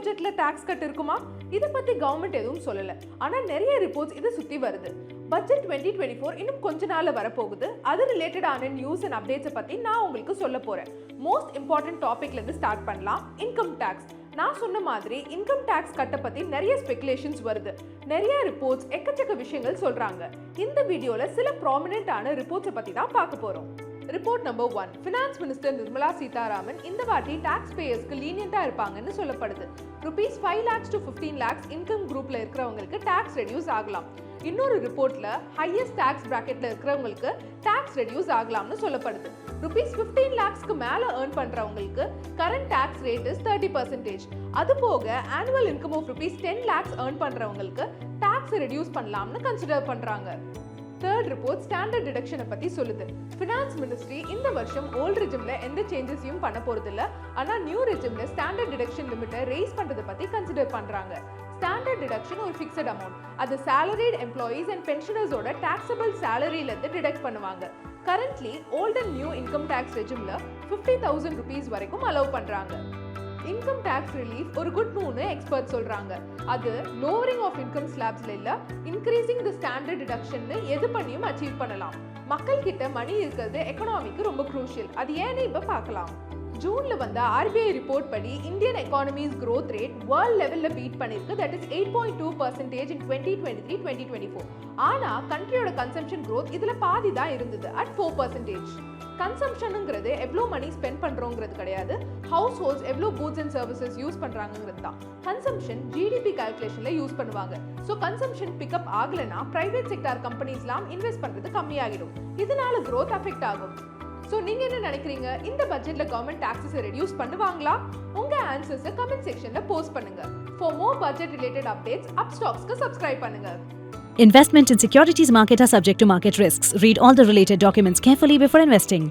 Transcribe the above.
பட்ஜெட்ல tax cut இருக்குமா? இதை பத்தி கவர்மெண்ட் எதுவும் சொல்லல. ஆனா நிறைய ரிப்போர்ட்ஸ் இதை சுத்தி வருது. பட்ஜெட் 2024 இன்னும் கொஞ்ச நாள்ல வரப்போகுது. அது ரிலேட்டடான நியூஸ் அண்ட் அப்டேட்ஸை பத்தி நான் உங்களுக்கு சொல்ல போறேன். மோஸ்ட் இம்பார்ட்டன்ட் டாபிக்ல இருந்து ஸ்டார்ட் பண்ணலாம். Income tax. நான் சொன்ன மாதிரி இன்கம் டாக்ஸ் கட்ட பத்தி நிறைய ஸ்பெகுலேஷன்ஸ் வருது. நிறைய ரிப்போர்ட்ஸ் எக்கச்சக்க விஷயங்கள் சொல்றாங்க. இந்த வீடியோல சில ப்ராமினென்ட்டான ரிப்போர்ட்ஸை பத்தி தான் பார்க்க போறோம். Report number 1, finance minister Nirmala Sitharaman இந்த வாட்டி டாக்ஸ் பேயர்ஸ்க்கு லீனியண்டா இருப்பாங்கன்னு சொல்லப்படுது. Rupees 5 lakhs to 15 lakhs income குரூப்ல இருக்கிறவங்களுக்கு டாக்ஸ் ரெடியூஸ் ஆகலாம். இன்னொரு ரிப்போர்ட்ல ஹையஸ்ட் டாக்ஸ் பிராக்கெட்ல இருக்கிறவங்களுக்கு டாக்ஸ் ரெடியூஸ் ஆகலாம்னு சொல்லப்படுது. ரூபீஸ் 15 lakhsக்கு மேல earn பண்றவங்களுக்கு கரண்ட் டாக்ஸ் ரேட் இஸ் 30%. அது போக annual income of rupees 10 lakhs earn பண்றவங்களுக்கு டாக்ஸ் ரெடியூஸ் பண்ணலாம்னு கன்சிடர் பண்றாங்க. தேர்ட் ரிப்போர்ட் ஸ்டாண்டர்ட் டிடக்ஷனை பத்தி சொல்லுது. ஃபினான்ஸ் மினிஸ்ட்ரி இந்த வருஷம் ஓல்ட் ரெஜிம்ல எந்த சேஞ்சஸையும் பண்ண போறது இல்ல. ஆனா நியூ ரெஜிம்ல ஸ்டாண்டர்ட் டிடக்ஷன் லிமிட்டை ரேஸ் பண்றதை பத்தி கன்சிடர் பண்றாங்க. ஸ்டாண்டர்ட் டிடக்ஷன் ஒரு ஃபிக்ஸட் அமௌண்ட். அது சாலரிட் எம்ப்ளாயீஸ் அண்ட் பென்ஷனர்ஸோட டாக்ஸபிள் சேலரியில இருந்து டிடக்ட் பண்ணுவாங்க. Currently old and new income tax ரெஜிம்ல 50,000 rupees வரைக்கும் அலோவ் பண்றாங்க. இன்கம் டாக்ஸ் ரிலீஃப் ஒரு குட் மூவ்னு எக்ஸ்பர்ட் சொல்றாங்க. அது லோவரிங் ஆஃப் இன்கம் ஸ்லாப்ஸ்ல இல்ல, இன்க்ரீசிங் தி ஸ்டாண்டர்ட் டிடக்ஷன்னு எது பண்ணியும் அச்சீவ் பண்ணலாம். மக்கள் கிட்ட மணி இருக்கிறது எக்கனாமிக்கு ரொம்ப க்ரூஷியல். அது ஏன்னு இப்ப பார்க்கலாம். ஜூன்ல வந்த RBI ரிப்போர்ட் படி Indian economies growth rate world லெவல்ல பீட் பண்ணிருக்கு. That is 8.2% in 2023-2024. ஆனா கண்ட்ரியோட கன்சம்ஷன் growth இதுல பாதி தான் இருந்தது at 4%. கன்சம்ஷனுங்கிறது எவ்வளோ மணி ஸ்பெண்ட் பண்றோங்கிறது கிடையாது, ஹவுஸ் ஹோல்ட்ஸ் எவ்வளோ கூட்ஸ் அண்ட் சர்வீசஸ் யூஸ் பண்றாங்கிறது தான். கன்சம்ஷன் GDP கால்குலேஷன்ல யூஸ் பண்ணுவாங்க. ஸோ கன்சம்ஷன் பிக்கப் ஆகலைன்னா பிரைவேட் செக்டார் கம்பெனிஸ்லாம் இன்வெஸ்ட் பண்றது கம்மியாகிடும். இதனால growth அஃபெக்ட் ஆகும். ஸோ நீங்க என்ன நினைக்கிறீங்க? இந்த பட்ஜெட்ல கவர்மெண்ட் டாக்ஸஸை ரெடியூஸ் பண்ணுவாங்களா? உங்க ஆன்சர்ஸை கமெண்ட் செக்ஷன்ல போஸ்ட் பண்ணுங்க. For more budget related updates Upstocksக்கு சப்ஸ்கிரைப் பண்ணுங்க. Investment in securities market are subject to market risks. Read all the related documents carefully before investing.